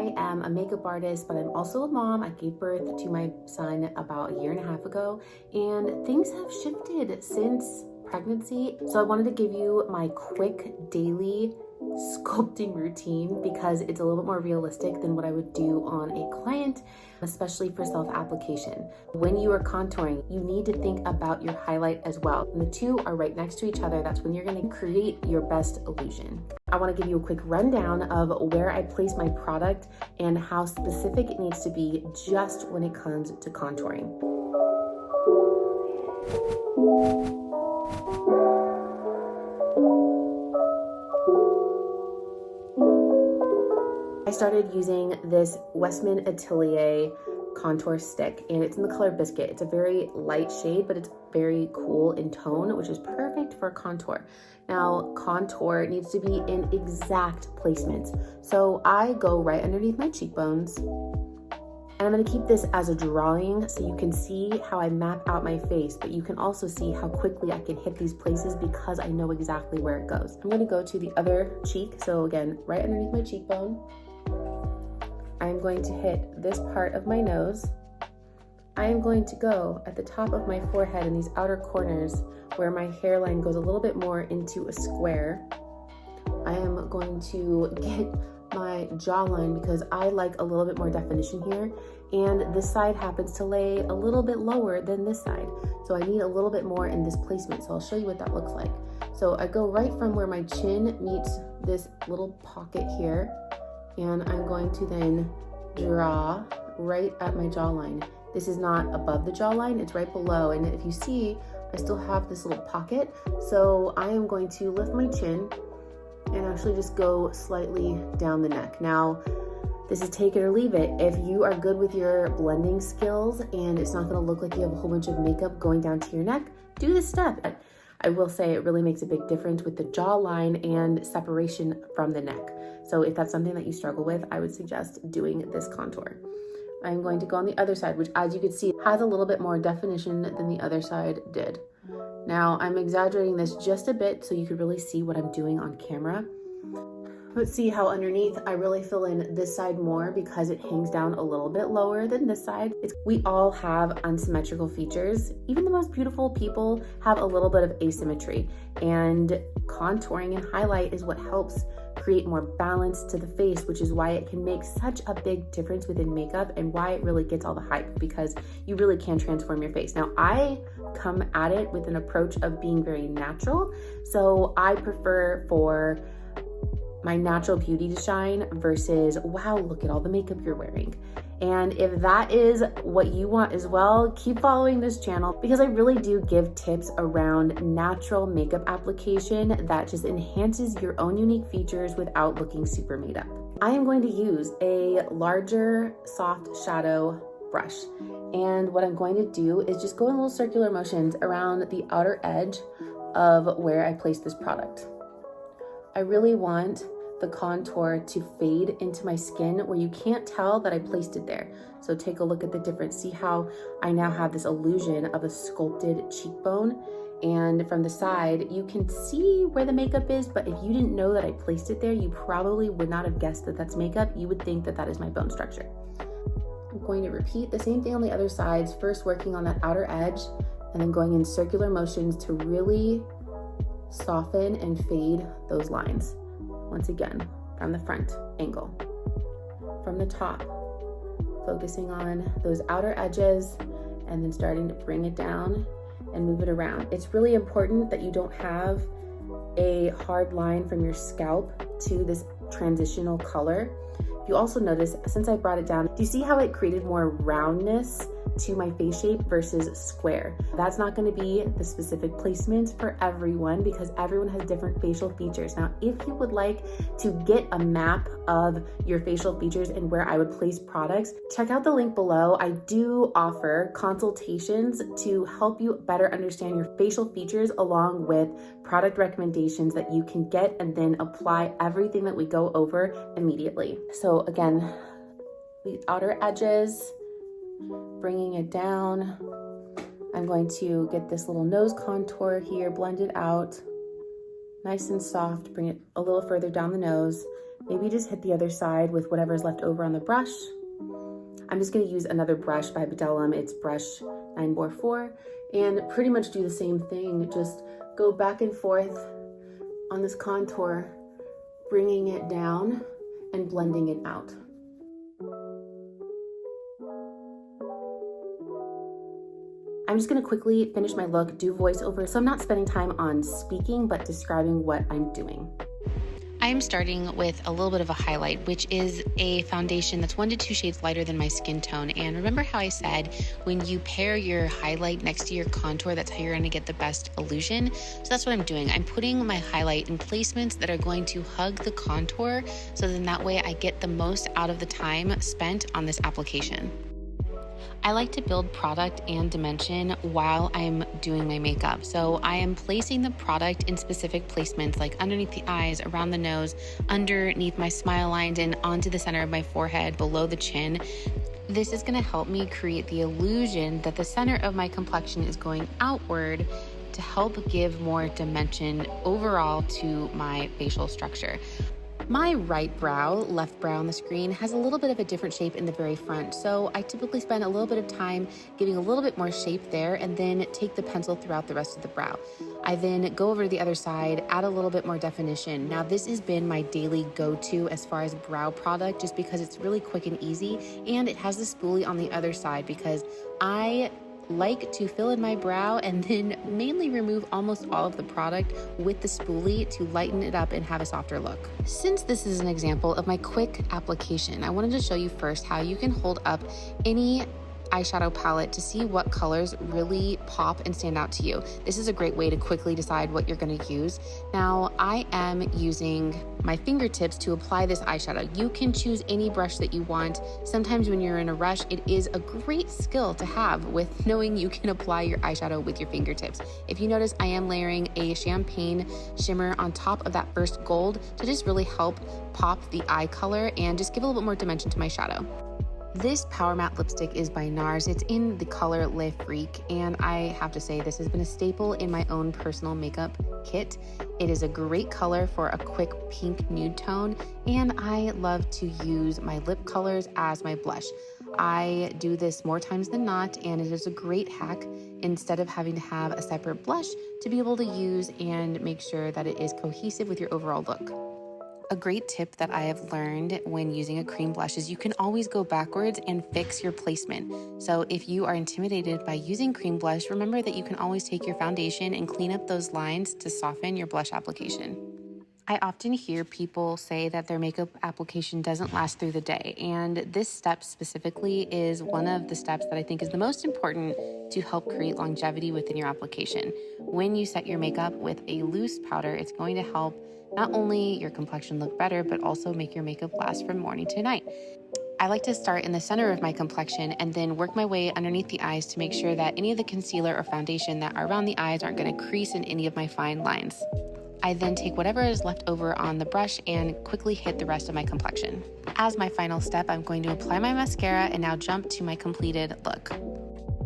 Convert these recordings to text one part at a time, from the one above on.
I am a makeup artist, but I'm also a mom. I gave birth to my son about a year and a half ago, and things have shifted since pregnancy. So I wanted to give you my quick daily sculpting routine because it's a little bit more realistic than what I would do on a client, especially for self-application. When you are contouring, you need to think about your highlight as well. When the two are right next to each other, that's when you're going to create your best illusion. I want to give you a quick rundown of where I place my product and how specific it needs to be just when it comes to contouring. I started using this Westman Atelier contour stick, and it's in the color Biscuit. It's a very light shade, but it's very cool in tone, which is perfect for contour. Now, contour needs to be in exact placements. So I go right underneath my cheekbones, and I'm gonna keep this as a drawing so you can see how I map out my face, but you can also see how quickly I can hit these places because I know exactly where it goes. I'm gonna go to the other cheek. So again, right underneath my cheekbone. I'm going to hit this part of my nose. I am going to go at the top of my forehead in these outer corners where my hairline goes a little bit more into a square. I am going to get my jawline because I like a little bit more definition here, and this side happens to lay a little bit lower than this side. So I need a little bit more in this placement. So I'll show you what that looks like. So I go right from where my chin meets this little pocket here, and I'm going to then draw right at my jawline. This is not above the jawline, it's right below. And if you see, I still have this little pocket. So I am going to lift my chin and actually just go slightly down the neck. Now, this is take it or leave it. If you are good with your blending skills and it's not gonna look like you have a whole bunch of makeup going down to your neck, do this step. I will say it really makes a big difference with the jawline and separation from the neck. So if that's something that you struggle with, I would suggest doing this contour. I'm going to go on the other side, which as you can see, has a little bit more definition than the other side did. Now I'm exaggerating this just a bit so you could really see what I'm doing on camera. But see how underneath I really fill in this side more because it hangs down a little bit lower than this side. We all have unsymmetrical features. Even the most beautiful people have a little bit of asymmetry, and contouring and highlight is what helps create more balance to the face, which is why it can make such a big difference within makeup and why it really gets all the hype, because you really can transform your face. Now, I come at it with an approach of being very natural, so I prefer for my natural beauty to shine versus, wow, look at all the makeup you're wearing. And if that is what you want as well, keep following this channel because I really do give tips around natural makeup application that just enhances your own unique features without looking super made up. I am going to use a larger soft shadow brush. And what I'm going to do is just go in little circular motions around the outer edge of where I place this product. I really want the contour to fade into my skin where you can't tell that I placed it there. So take a look at the difference. See how I now have this illusion of a sculpted cheekbone, and from the side you can see where the makeup is, but if you didn't know that I placed it there, you probably would not have guessed that that's makeup. You would think that that is my bone structure. I'm going to repeat the same thing on the other sides, first working on that outer edge and then going in circular motions to really soften and fade those lines. Once again, from the front angle, from the top, focusing on those outer edges and then starting to bring it down and move it around. It's really important that you don't have a hard line from your scalp to this transitional color. You also notice, since I brought it down, do you see how it created more roundness to my face shape versus square? That's not going to be the specific placement for everyone because everyone has different facial features. Now, if you would like to get a map of your facial features and where I would place products, check out the link below. I do offer consultations to help you better understand your facial features along with product recommendations that you can get and then apply everything that we go over immediately. So again, the outer edges, bringing it down. I'm going to get this little nose contour here, blend it out, nice and soft, bring it a little further down the nose, Maybe just hit the other side with whatever's left over on the brush. I'm just gonna use another brush by Bdelum. It's brush 944, and pretty much do the same thing. Just go back and forth on this contour, bringing it down and blending it out. I'm just gonna quickly finish my look, do voiceover, so I'm not spending time on speaking, but describing what I'm doing. I'm starting with a little bit of a highlight, which is a foundation that's 1 to 2 shades lighter than my skin tone. And remember how I said when you pair your highlight next to your contour, that's how you're gonna get the best illusion. So that's what I'm doing. I'm putting my highlight in placements that are going to hug the contour, so then that way I get the most out of the time spent on this application. I like to build product and dimension while I'm doing my makeup. So I am placing the product in specific placements, like underneath the eyes, around the nose, underneath my smile lines, and onto the center of my forehead, below the chin. This is gonna help me create the illusion that the center of my complexion is going outward to help give more dimension overall to my facial structure. My right brow, left brow on the screen, has a little bit of a different shape in the very front, so I typically spend a little bit of time giving a little bit more shape there and then take the pencil throughout the rest of the brow. I then go over to the other side, add a little bit more definition. Now this has been my daily go-to as far as brow product, just because it's really quick and easy, and it has the spoolie on the other side because I like to fill in my brow and then mainly remove almost all of the product with the spoolie to lighten it up and have a softer look. Since this is an example of my quick application, I wanted to show you first how you can hold up any eyeshadow palette to see what colors really pop and stand out to you. This is a great way to quickly decide what you're going to use. Now, I am using my fingertips to apply this eyeshadow. You can choose any brush that you want. Sometimes when you're in a rush, it is a great skill to have with knowing you can apply your eyeshadow with your fingertips. If you notice, I am layering a champagne shimmer on top of that first gold to just really help pop the eye color and just give a little bit more dimension to my shadow. This Powermatte lipstick is by NARS. It's in the color Le Freak, and I have to say this has been a staple in my own personal makeup kit. It is a great color for a quick pink nude tone, and I love to use my lip colors as my blush. I do this more times than not, and it is a great hack instead of having to have a separate blush to be able to use and make sure that it is cohesive with your overall look. A great tip that I have learned when using a cream blush is you can always go backwards and fix your placement. So if you are intimidated by using cream blush, remember that you can always take your foundation and clean up those lines to soften your blush application. I often hear people say that their makeup application doesn't last through the day, and this step specifically is one of the steps that I think is the most important to help create longevity within your application. When you set your makeup with a loose powder, it's going to help not only your complexion look better, but also make your makeup last from morning to night. I like to start in the center of my complexion and then work my way underneath the eyes to make sure that any of the concealer or foundation that are around the eyes aren't going to crease in any of my fine lines. I then take whatever is left over on the brush and quickly hit the rest of my complexion. As my final step, I'm going to apply my mascara and now jump to my completed look.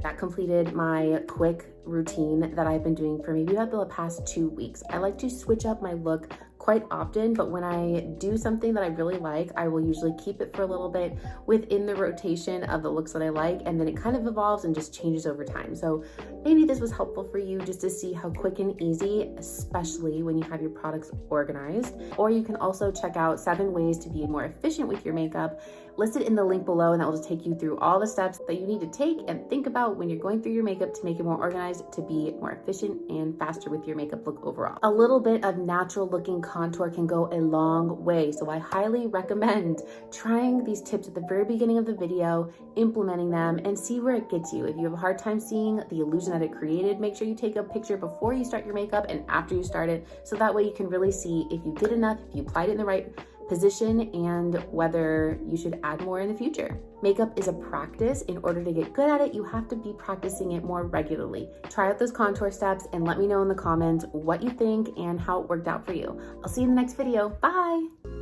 That completed my quick routine that I've been doing for maybe about the past 2 weeks. I like to switch up my look quite often, but when I do something that I really like, I will usually keep it for a little bit within the rotation of the looks that I like, and then it kind of evolves and just changes over time. So maybe this was helpful for you just to see how quick and easy, especially when you have your products organized. Or you can also check out 7 ways to be more efficient with your makeup listed in the link below, and that will just take you through all the steps that you need to take and think about when you're going through your makeup to make it more organized, to be more efficient and faster with your makeup look overall. A little bit of natural looking contour can go a long way, so I highly recommend trying these tips at the very beginning of the video, implementing them, and see where it gets you. If you have a hard time seeing the illusion that it created, make sure you take a picture before you start your makeup and after you start it, so that way you can really see if you did enough, if you applied it in the right position, and whether you should add more in the future. Makeup is a practice. In order to get good at it, you have to be practicing it more regularly. Try out those contour steps and let me know in the comments what you think and how it worked out for you. I'll see you in the next video. Bye!